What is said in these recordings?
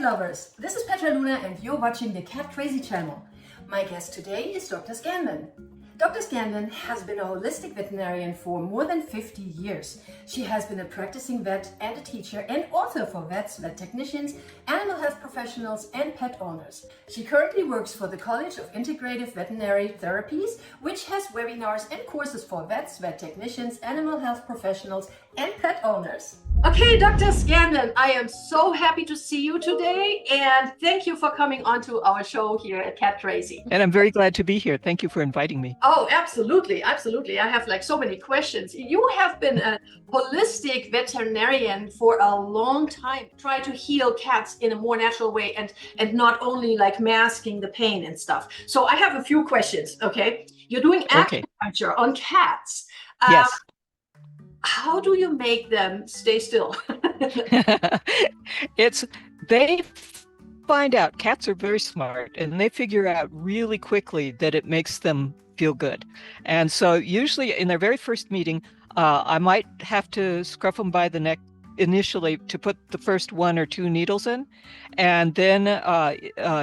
lovers, this is Petra and you're watching the CatCrazy channel. My guest today is Dr. Scanlan. Dr. Scanlan has been a holistic veterinarian for more than 50 years. She has been a practicing vet and a teacher and author for vets, vet technicians, animal health professionals, and pet owners. She currently works for the College of Integrative Veterinary Therapies, which has webinars and courses for vets, vet technicians, animal health professionals, and pet owners. Okay, Dr. Scanlan, I am so happy to see you today, and thank you for coming onto our show here at CatCrazy. And I'm very glad to be here. Thank you for inviting me. Oh, absolutely, absolutely. I have like so many questions. You have been a holistic veterinarian for a long time, try to heal cats in a more natural way and not only like masking the pain and stuff. So I have a few questions, okay? You're doing acupuncture on cats. Yes. How do you make them stay still? They find out, cats are very smart, and they figure out really quickly that it makes them feel good. And so usually in their very first meeting, I might have to scruff them by the neck initially to put the first 1 or 2 needles in. And then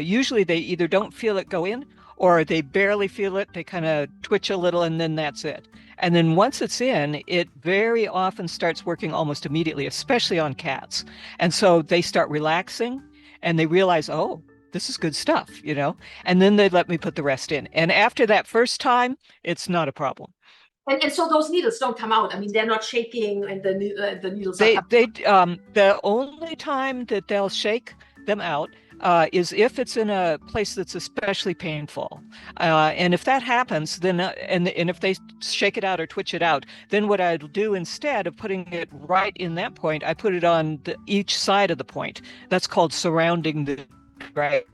usually they either don't feel it go in or they barely feel it. They kind of twitch a little and then that's it. And then once it's in, it very often starts working almost immediately, especially on cats. And so they start relaxing and they realize, oh, this is good stuff, you know, and then they let me put the rest in. And after that first time, it's not a problem. And so those needles don't come out. I mean, they're not shaking, and the needles. The only time that they'll shake them out is if it's in a place that's especially painful. And if that happens, then and if they shake it out or twitch it out, then what I'll do instead of putting it right in that point, I put it on each side of the point. That's called surrounding the right.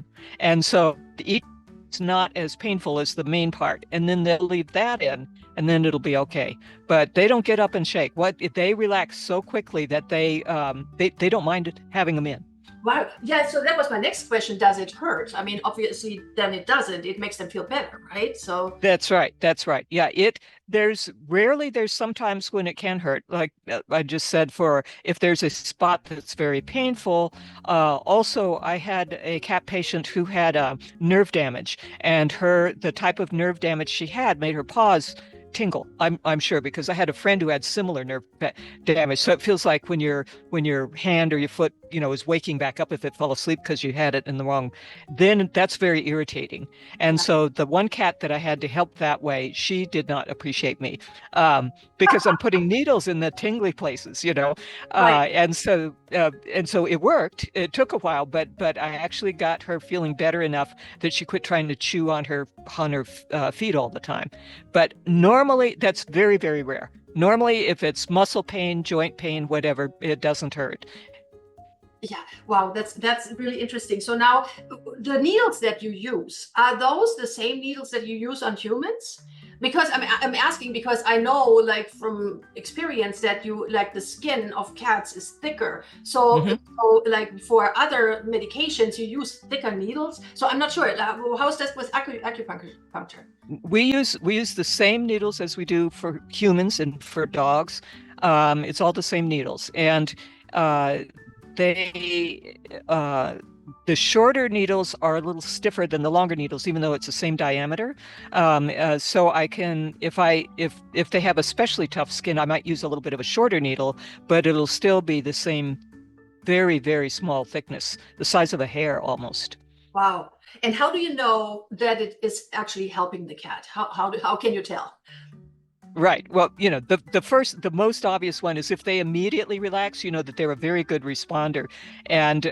And so each is not as painful as the main part. And then they'll leave that in and then it'll be okay. But they don't get up and shake. They relax so quickly that they don't mind it having them in. Wow. Yeah. So that was my next question. Does it hurt? I mean, obviously, then it doesn't. It makes them feel better, right? So that's right. That's right. Yeah. There's sometimes when it can hurt. Like I just said, if there's a spot that's very painful. Also, I had a cat patient who had nerve damage, and the type of nerve damage she had made her paws tingle. I'm sure, because I had a friend who had similar nerve damage. So it feels like when your hand or your foot, is waking back up if it fell asleep because you had it in the wrong, then that's very irritating. And so the one cat that I had to help that way, she did not appreciate me because I'm putting needles in the tingly places, Right. And so it worked. It took a while, but I actually got her feeling better enough that she quit trying to chew on her feet all the time. But normally that's very, very rare. Normally, if it's muscle pain, joint pain, whatever, it doesn't hurt. Yeah. Wow. That's really interesting. So now the needles that you use, are those the same needles that you use on humans? Because I'm asking because I know, like from experience, that the skin of cats is thicker. So, so like for other medications, you use thicker needles. So I'm not sure. How's that with acupuncture? We use the same needles as we do for humans and for dogs. It's all the same needles, and the shorter needles are a little stiffer than the longer needles, even though it's the same diameter. So I can, if they have especially tough skin, I might use a little bit of a shorter needle, but it'll still be the same very, very small thickness, the size of a hair almost. Wow. And how do you know that it is actually helping the cat? How can you tell? Right. Well, the most obvious one is if they immediately relax, that they're a very good responder. And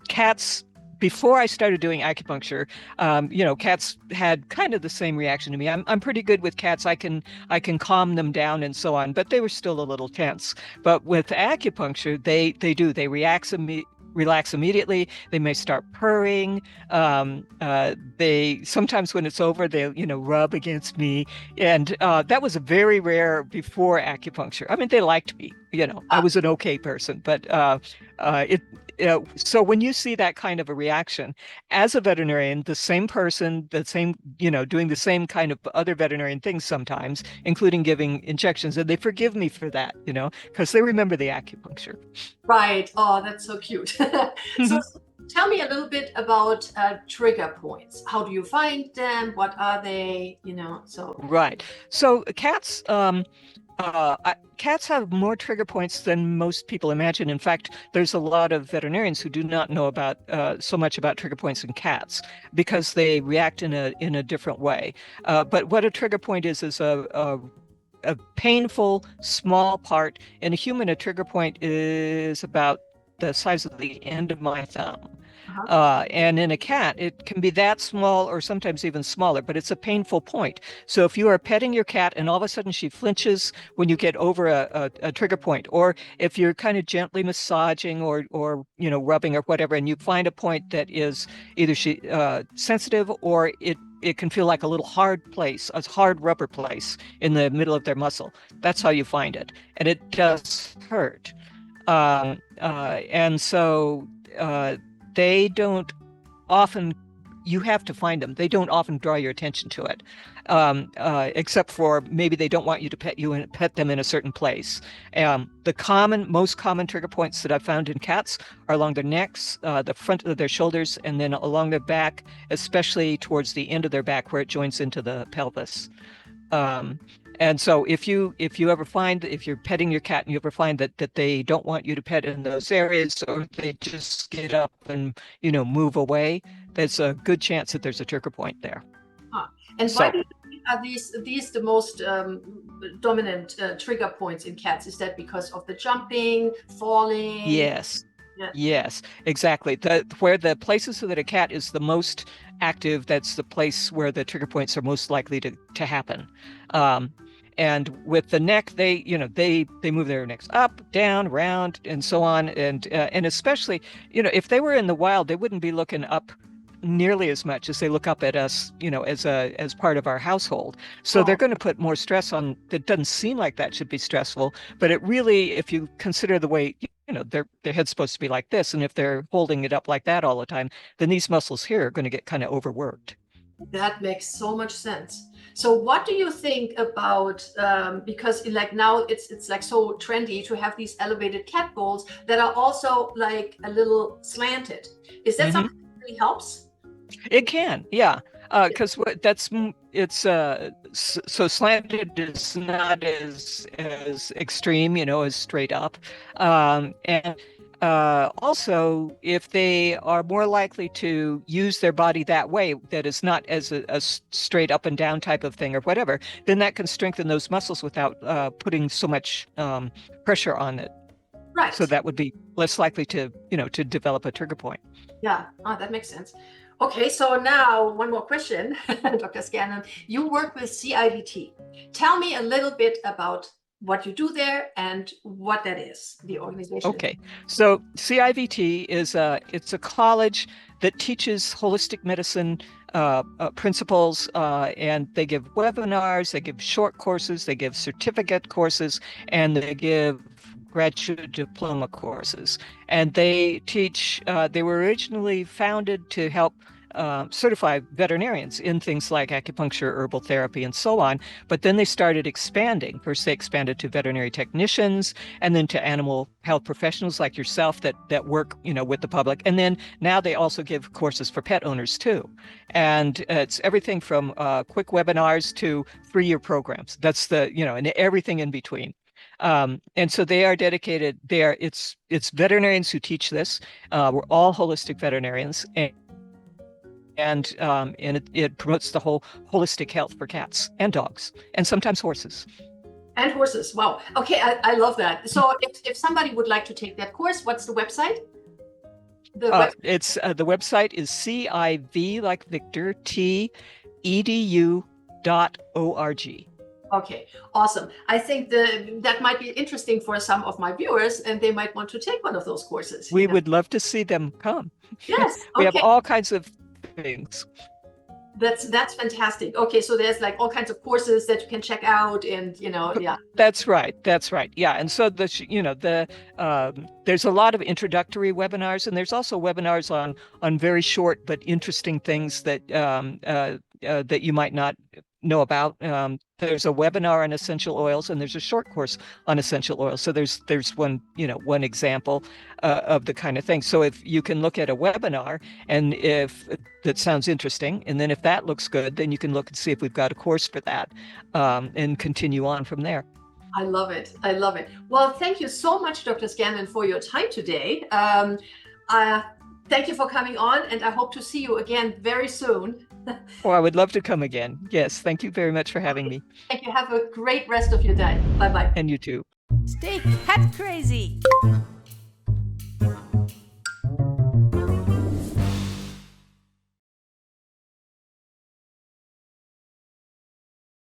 cats, before I started doing acupuncture, cats had kind of the same reaction to me. I'm pretty good with cats. I can calm them down and so on, but they were still a little tense. But with acupuncture, they relax immediately. They may start purring. They sometimes, when it's over, they'll rub against me, and that was very rare before acupuncture. I mean, they liked me, I was an okay person, but so when you see that kind of a reaction, as a veterinarian, the same person, the same, doing the same kind of other veterinarian things sometimes, including giving injections, and they forgive me for that, because they remember the acupuncture. Right. Oh, that's so cute. So tell me a little bit about trigger points. How do you find them? What are they? Right. So cats have more trigger points than most people imagine. In fact, there's a lot of veterinarians who do not know about so much about trigger points in cats because they react in a different way. But what a trigger point is a painful small part. In a human, a trigger point is about the size of the end of my thumb. And in a cat, it can be that small or sometimes even smaller, but it's a painful point. So if you are petting your cat and all of a sudden she flinches when you get over a trigger point, or if you're kind of gently massaging or rubbing or whatever, and you find a point that is either sensitive or it can feel like a little hard place, a hard rubber place in the middle of their muscle. That's how you find it. And it does hurt. And so they don't often, you have to find them. They don't often draw your attention to it, except for maybe they don't want you to pet them in a certain place. The most common trigger points that I've found in cats are along their necks, the front of their shoulders, and then along their back, especially towards the end of their back where it joins into the pelvis. And so if you're petting your cat and you ever find that they don't want you to pet in those areas, or they just get up and, move away, there's a good chance that there's a trigger point there. And why do you think are these the most dominant trigger points in cats? Is that because of the jumping, falling? Yes. Yeah. Yes, exactly. Where the places that a cat is the most active, that's the place where the trigger points are most likely to happen. And with the neck, they move their necks up, down, round, and so on. And especially, if they were in the wild, they wouldn't be looking up nearly as much as they look up at us, as part of our household. So they're going to put more stress on. It doesn't seem like that should be stressful, but it really, if you consider the way, their head's supposed to be like this, and if they're holding it up like that all the time, then these muscles here are going to get kind of overworked. That makes so much sense. So what do you think about, because like now it's like so trendy to have these elevated cat bowls that are also like a little slanted. Is that something that really helps? It can, yeah. Because so slanted is not as extreme, as straight up. And also, if they are more likely to use their body that way, that is not as a straight up and down type of thing or whatever, then that can strengthen those muscles without putting so much pressure on it. Right. So that would be less likely to develop a trigger point. Yeah, that makes sense. Okay, so now one more question, Dr. Scanlan. You work with CIVT. Tell me a little bit about what you do there and what that is, the organization. Okay, so CIVT it's a college that teaches holistic medicine principles, and they give webinars, they give short courses, they give certificate courses, and they give graduate diploma courses. And they teach, they were originally founded to help certify veterinarians in things like acupuncture, herbal therapy, and so on. But then they started expanding. First, they expanded to veterinary technicians, and then to animal health professionals like yourself that work, with the public. And then now they also give courses for pet owners too. And it's everything from quick webinars to 3-year programs. That's and everything in between. And so they are dedicated. It's veterinarians who teach this. We're all holistic veterinarians, and it promotes the whole holistic health for cats and dogs and sometimes horses. And horses. Wow. Okay, I love that. So if somebody would like to take that course, what's the website? The website is CIV like Victor TEDU.org. Okay, awesome. I think that might be interesting for some of my viewers, and they might want to take one of those courses. We would love to see them come. Yes. We have all kinds of things. That's fantastic. Okay, so there's like all kinds of courses that you can check out, and yeah. That's right. That's right. Yeah. And so there's a lot of introductory webinars, and there's also webinars on very short but interesting things that you might not know about. There's a webinar on essential oils, and there's a short course on essential oils. So there's one example of the kind of thing. So if you can look at a webinar, and if that sounds interesting, and then if that looks good, then you can look and see if we've got a course for that, and continue on from there. I love it. I love it. Well, thank you so much, Dr. Scanlan, for your time today. Thank you for coming on, and I hope to see you again very soon. Oh, I would love to come again. Yes, thank you very much for having me. Thank you. Have a great rest of your day. Bye-bye. And you too. Stay cat crazy.